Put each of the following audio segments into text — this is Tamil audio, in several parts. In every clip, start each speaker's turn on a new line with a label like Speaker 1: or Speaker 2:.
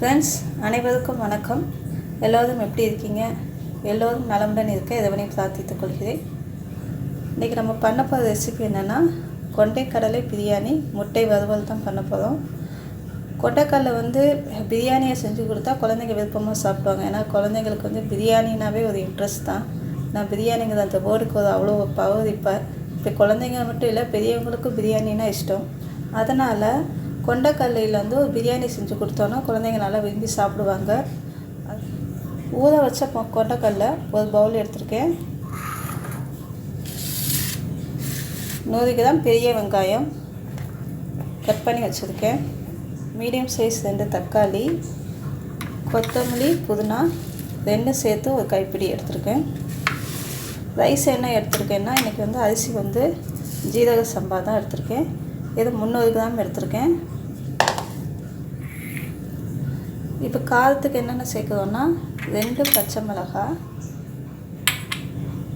Speaker 1: ஃப்ரெண்ட்ஸ், அனைவருக்கும் வணக்கம். எல்லோரும் எப்படி இருக்கீங்க? எல்லோரும் நலமுடன் இருக்க இறைவனை பிரார்த்தித்துக் கொள்கிறேன். இன்றைக்கி நம்ம பண்ண போகிற ரெசிபி என்னென்னா, கொண்டைக்கடலை பிரியாணி முட்டை வறுவல் தான் பண்ண போகிறோம். கொண்டைக்கடலை பிரியாணியை செஞ்சு கொடுத்தா குழந்தைங்க விருப்பமாக சாப்பிடுவாங்க. ஏன்னா குழந்தைங்களுக்கு பிரியாணினாவே ஒரு இன்ட்ரெஸ்ட் தான். நான் பிரியாணிங்கிற அந்த வேர்டுக்கு அவ்வளோ ஒரு பவர். இப்போ குழந்தைங்க மட்டும் இல்லை, பெரியவங்களுக்கும் பிரியாணினா இஷ்டம். அதனால் கொண்டைக்கடலையில் ஒரு பிரியாணி செஞ்சு கொடுத்தோன்னா குழந்தைங்க நல்லா விரும்பி சாப்பிடுவாங்க. ஊற வச்ச கொண்டைக்கடலை ஒரு பவுல் எடுத்திருக்கேன். 100 கிராம் பெரிய வெங்காயம் கட் பண்ணி வச்சுருக்கேன். மீடியம் சைஸ் 2 தக்காளி, கொத்தமல்லி, புதினா 2 சேர்த்து ஒரு கைப்பிடி எடுத்திருக்கேன். ரைஸ் என்ன எடுத்திருக்கேன்னா, இன்றைக்கி அரிசி ஜீரக சம்பா தான் எடுத்திருக்கேன். இது 300 கிராம் எடுத்திருக்கேன். இப்போ காரத்துக்கு என்னென்ன சேர்க்குறோன்னா, 2 பச்சை மிளகாய்,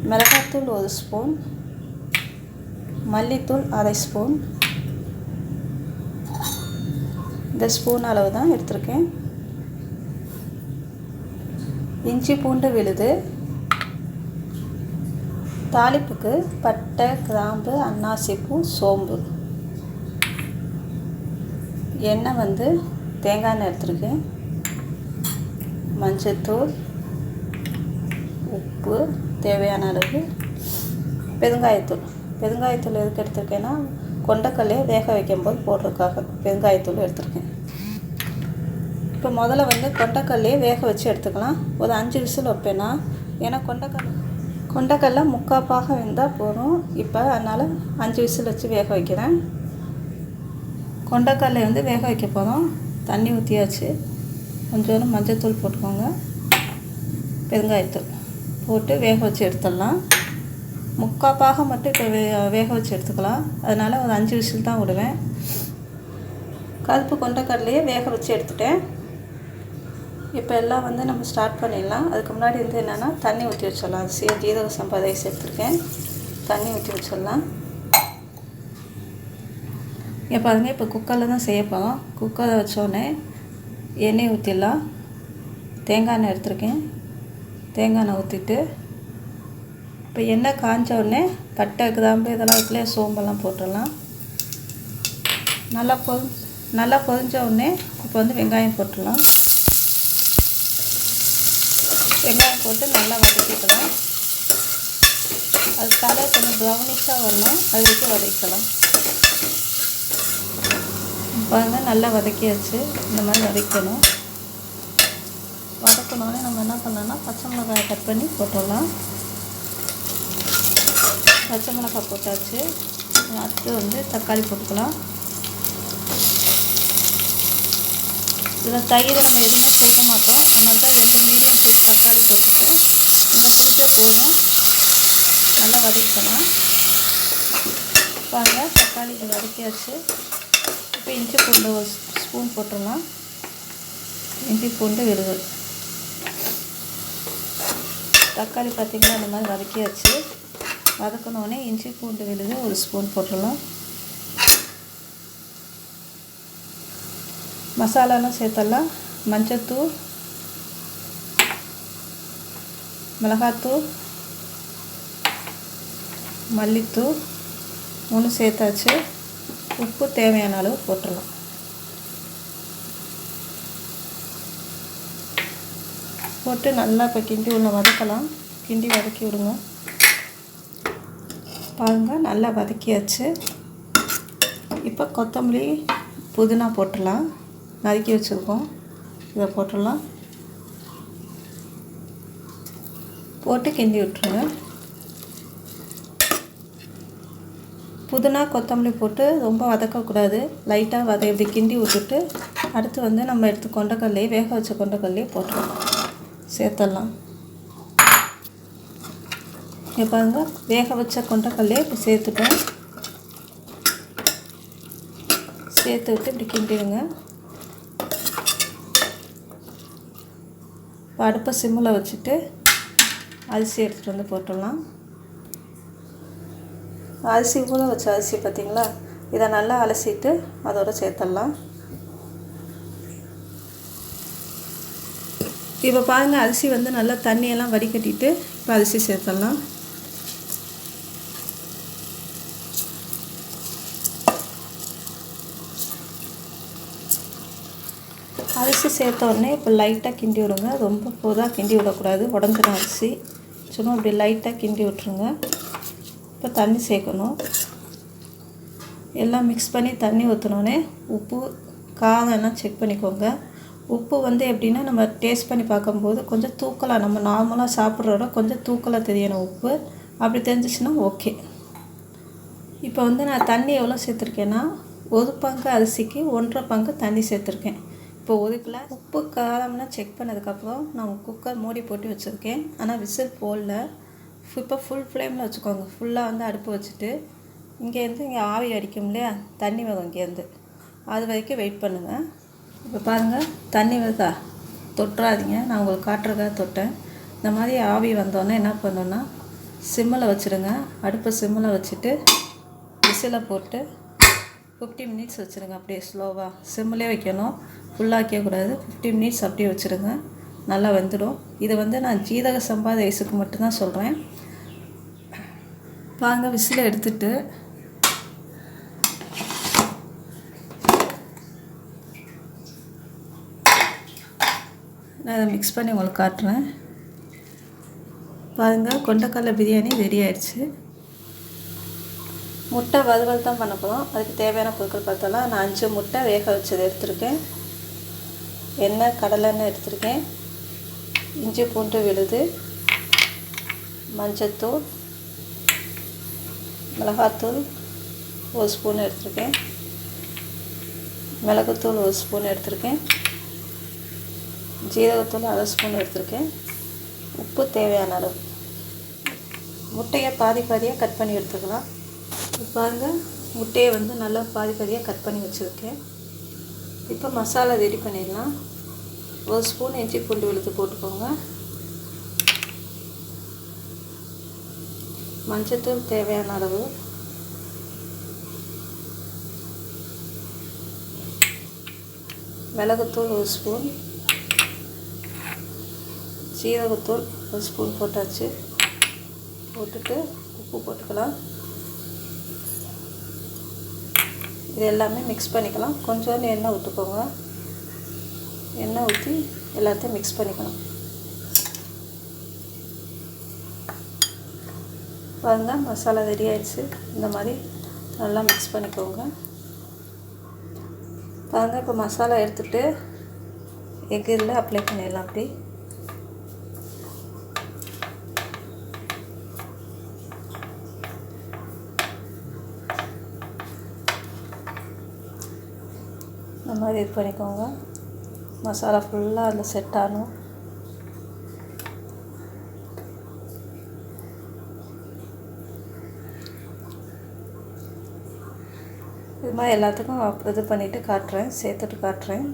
Speaker 1: மிளகாத்தூள் 1 ஸ்பூன், மல்லித்தூள் 1/2 ஸ்பூன், இந்த ஸ்பூன் அளவு தான் எடுத்திருக்கேன். இஞ்சி பூண்டு விழுது, தாளிப்புக்கு பட்டை, கிராம்பு, அன்னாசிப்பூ, சோம்பு, எண்ணெய் தேங்காய் எண்ணெய் எடுத்திருக்கேன். மஞ்சத்தூள், உப்பு தேவையான அளவு, பெருங்காயத்தூள் எதுக்கு எடுத்திருக்கேன்னா, கொண்டைக்கடலையை வேக வைக்கும்போது போடுறதுக்காக பெருங்காயத்தூள் எடுத்திருக்கேன். இப்போ முதல்ல கொண்டைக்கடலையை வேக வச்சு எடுத்துக்கலாம். ஒரு 5 விசில் வைப்பேன்னா, ஏன்னா கொண்டைக்கடலை முக்காப்பாக வெந்தால் போதும். இப்போ அதனால் 5 விசில் வச்சு வேக வைக்கிறேன். கொண்டைக்கடலை வேக வைக்க போகிறோம். தண்ணி ஊற்றியாச்சு. கொஞ்சோண்டு மஞ்சத்தூள் போட்டுக்கோங்க, பெருங்காயத்தூள் போட்டு வேக வச்சு எடுத்துடலாம். முக்காப்பாக மட்டும் இப்போ வேக வச்சு எடுத்துக்கலாம். அதனால் ஒரு 5 விசில் தான் விடுவேன். கருப்பு கொண்டைக்கடலையே வேக வச்சு எடுத்துட்டேன். இப்போ எல்லாம் நம்ம ஸ்டார்ட் பண்ணிடலாம். அதுக்கு முன்னாடி என்னென்னா, தண்ணி ஊற்றி வச்சிடலாம். ஜீரக சம்பா ரைஸ் எடுத்துருக்கேன். தண்ணி ஊற்றி வச்சிடலாம். இங்கே பாருங்கள், இப்போ குக்கரில் தான் செய்ய போகிறோம். குக்கரை வச்சோடனே எண்ணெய் ஊற்றிடலாம். தேங்காய் எண்ணெய் எடுத்துருக்கேன். தேங்காய் எண்ணெய் ஊற்றிட்டு இப்போ எண்ணெய் காஞ்ச உடனே பட்டை, கிராம்பு இதெல்லாம் இருக்குல்லையே, சோம்பெல்லாம் போட்டுடலாம். நல்லா பொரிஞ்ச உடனே இப்போ வெங்காயம் போட்டுடலாம். வெங்காயம் போட்டு நல்லா வதக்கிக்கலாம். அது கலர் கொஞ்சம் ப்ரௌனிஷாக வரணும், அது வரைக்கும் வதக்கலாம். பாருங்கள், நல்லா வதக்கியாச்சு. இந்த மாதிரி வதக்கணும். வதக்கணுன்னே நம்ம என்ன பண்ணலாம்னா, பச்சை மிளகாய் கட் பண்ணி போட்டுடலாம். பச்சை மிளகாய் போட்டாச்சு. அடுத்து தக்காளி போட்டுக்கலாம். இதில் தயிர் நம்ம எதுவுமே சேர்க்க மாட்டோம். அதனால தான் 2 மீடியம் சைஸ் தக்காளி போட்டுருக்கேன். இதை போட்டால் போதும். நல்லா வதக்கலாம். பாருங்கள், தக்காளி வதக்கியாச்சு. இப்போ இஞ்சி பூண்டு 1 ஸ்பூன் போட்டுடலாம். இஞ்சி பூண்டு விழுது. தக்காளி பார்த்திங்கன்னா இந்த மாதிரி வதக்கியாச்சு. வதக்கணுன்னே இஞ்சி பூண்டு விழுது 1 ஸ்பூன் போட்டுடலாம். மசாலாலாம் சேர்த்தலாம். மஞ்சத்தூள், மிளகாத்தூள், மல்லித்தூள் 3 சேர்த்தாச்சு. உப்பு தேவையான அளவு போட்டுடலாம். போட்டு நல்லா இப்போ கிண்டி வதக்கலாம். கிண்டி வதக்கி விடுங்க. பாருங்கள், நல்லா வதக்கியாச்சு. இப்போ கொத்தமல்லி, புதினா போட்டுடலாம். நறுக்கி வச்சுருக்கோம், இதை போட்டுடலாம். போட்டு கிண்டி விட்டுருங்க. புதினா, கொத்தமல்லி போட்டு ரொம்ப வதக்கக்கூடாது. லைட்டாக இப்படி கிண்டி விட்டுட்டு அடுத்து நம்ம எடுத்து கொண்டைக்கடலையே வேக வச்ச கொண்டைக்கடலையே போட்டுடலாம், சேர்த்துடலாம். இங்கே பாருங்கள், வேக வச்ச கொண்டைக்கடலையே இப்போ சேர்த்துட்டோம். சேர்த்து விட்டு இப்படி கிண்டிடுங்க. இப்போ அடுப்பை சிம்மில் வச்சுட்டு அரிசி எடுத்துகிட்டு போட்டுடலாம். அரிசி ஊற வச்ச அரிசி பார்த்திங்களா, இதை நல்லா அலசிட்டு அதோடு சேர்த்துடலாம். இப்போ பாருங்கள், அரிசி வந்து நல்லா தண்ணியெல்லாம் வடிகட்டிட்டு இப்போ அரிசி சேர்த்துடலாம். அரிசி சேர்த்த உடனே இப்போ லைட்டாக கிண்டி விடுங்க. ரொம்ப போதாக கிண்டி விடக்கூடாது, உடஞ்சிடும் அரிசி. சும்மா இப்படி லைட்டாக கிண்டி விட்ருங்க. இப்போ தண்ணி சேர்க்கணும். எல்லாம் மிக்ஸ் பண்ணி தண்ணி ஊற்றினோடனே உப்பு காரம் எல்லாம் செக் பண்ணிக்கோங்க. உப்பு வந்து எப்படின்னா, நம்ம டேஸ்ட் பண்ணி பார்க்கும்போது கொஞ்சம் தூக்கலாக, நம்ம நார்மலாக சாப்பிட்றோட கொஞ்சம் தூக்கலாக தெரியணும் உப்பு. அப்படி தெரிஞ்சிச்சுன்னா ஓகே. இப்போ வந்து நான் தண்ணி எவ்வளோ சேர்த்துருக்கேன்னா, 1 பங்கு அரிசிக்கு 1.5 பங்கு தண்ணி சேர்த்துருக்கேன். இப்போ 1 கிளாஸ் உப்பு காரம்லாம் செக் பண்ணதுக்கப்புறம் நான் குக்கர் மூடி போட்டு வச்சுருக்கேன். ஆனால் விசில் போடல. இப்போ ஃபுல் ஃப்ளேமில் வச்சுக்கோங்க. ஃபுல்லாக வந்து அடுப்பு வச்சுட்டு இங்கேருந்து இங்கே ஆவி அடிக்கும் இல்லையா, தண்ணி வரும் இங்கேருந்து, அது வரைக்கும் வெயிட் பண்ணுங்கள். இப்போ பாருங்கள், தண்ணி வருதா, தொட்டுறாதீங்க. நான் உங்களுக்கு காட்டுறதுக்காக தொட்டேன். இந்த மாதிரி ஆவி வந்தோடனே என்ன பண்ணோன்னா, சிம்மில் வச்சுருங்க. அடுப்பை சிம்மில் வச்சுட்டு விசிலை போட்டு 50 மினிட்ஸ் வச்சுருங்க. அப்படியே ஸ்லோவாக சிம்மிலே வைக்கணும், ஃபுல்லாக வைக்கக்கூடாது. 50 மினிட்ஸ் அப்படியே வச்சுருங்க, நல்லா வெந்துடும். இது வந்து நான் ஜீரக சம்பா ரைஸுக்கு மட்டும்தான் சொல்கிறேன். பாருங்கள், விசிலை எடுத்துட்டு நான் அதை மிக்ஸ் பண்ணி உங்களுக்கு காட்டுறேன். பாருங்கள், கொண்டைக்கடலை பிரியாணி ரெடி ஆயிடுச்சு. முட்டை வறுவல் தான் பண்ண போகிறோம். அதுக்கு தேவையான பொருட்கள் பார்த்தோம்னா, நான் 5 முட்டை வேக வச்சது எடுத்திருக்கேன். எண்ணெய், கடலெண்ணெய் எடுத்திருக்கேன். இஞ்சி பூண்டு விழுது, மஞ்சத்தூள், மிளகாத்தூள் 1 ஸ்பூன் எடுத்திருக்கேன். மிளகுத்தூள் 1 ஸ்பூன் எடுத்திருக்கேன். ஜீரகத்தூள் 1/2 ஸ்பூன் எடுத்திருக்கேன். உப்பு தேவையான அளவு. முட்டையை பாதி பாதியாக கட் பண்ணி எடுத்துக்கலாம். பாருங்கள், முட்டையை வந்து நல்லா பாதி பாதியாக கட் பண்ணி வச்சுருக்கேன். இப்போ மசாலா ரெடி பண்ணிடலாம். 1 ஸ்பூன் இஞ்சி பூண்டு விழுது போட்டுக்கோங்க. மஞ்சத்தூள் தேவையான அளவு, மிளகுத்தூள் 1 ஸ்பூன், ஜீரகத்தூள் 1 ஸ்பூன் போட்டாச்சு. போட்டுட்டு உப்பு போட்டுக்கலாம். இது எல்லாமே மிக்ஸ் பண்ணிக்கலாம். கொஞ்சோண்டு எண்ணெய் ஊற்றிக்கோங்க. எண்ணெய் ஊற்றி எல்லாத்தையும் மிக்ஸ் பண்ணிக்கலாம். பாருங்கள், மசாலா ரெடி ஆயிடுச்சு. இந்த மாதிரி நல்லா மிக்ஸ் பண்ணிக்கோங்க. பாருங்கள், இப்போ மசாலா எடுத்துகிட்டு எக்கில் அப்ளை பண்ணிடலாம். அப்படி இந்த மாதிரி இது பண்ணிக்கோங்க. மசாலா ஃபுல்லாக அதில் செட் ஆகணும். இது மாதிரி எல்லாத்துக்கும் இது பண்ணிவிட்டு காட்டுறேன், சேர்த்துட்டு காட்டுறேன்.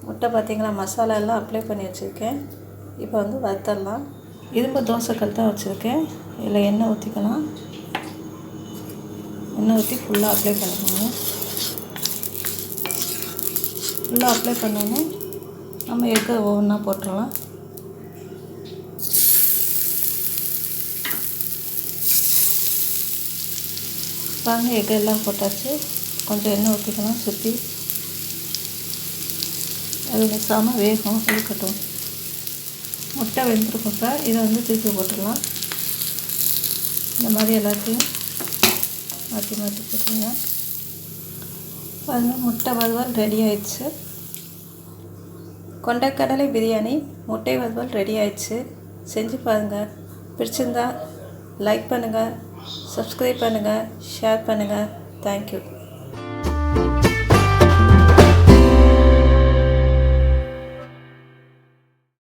Speaker 1: முட்டை பார்த்திங்களா, மசாலா எல்லாம் அப்ளை பண்ணி வச்சுருக்கேன். இப்போ வந்து வறுத்தரலாம். இரும்பு தோசைக்கல் தான் வச்சுருக்கேன். இதில் எண்ணெய் ஊற்றிக்கலாம். எண்ணெய் ஊற்றி ஃபுல்லாக அப்ளை பண்ணிக்கோங்க. ஃபுல்லாக அப்ளை பண்ணோன்னே நம்ம எக்கை ஒவ்வொன்றா போட்டுடலாம். பாருங்கள், எக்கு எல்லாம் போட்டாச்சு. கொஞ்சம் எண்ணெய் ஊற்றிக்கலாம் சுற்றி. அது மிக்ஸாமல் வேகும், இருக்கட்டும். முட்டை வெந்திருக்கும். இப்போ இதை வந்து திருப்பி போட்டுடலாம். இந்த மாதிரி எல்லாத்தையும் மாற்றி மாற்றி போட்டுருங்க. பாருங்கள், முட்டை வறுவல் ரெடி ஆயிடுச்சு. கொண்டைக்கடலை பிரியாணி முட்டை வறுவல் ரெடி ஆயிடுச்சு. செஞ்சு பாருங்கள். பிடிச்சிருந்தா லைக் பண்ணுங்கள், சப்ஸ்கிரைப் பண்ணுங்கள், ஷேர் பண்ணுங்கள். தேங்க்யூ.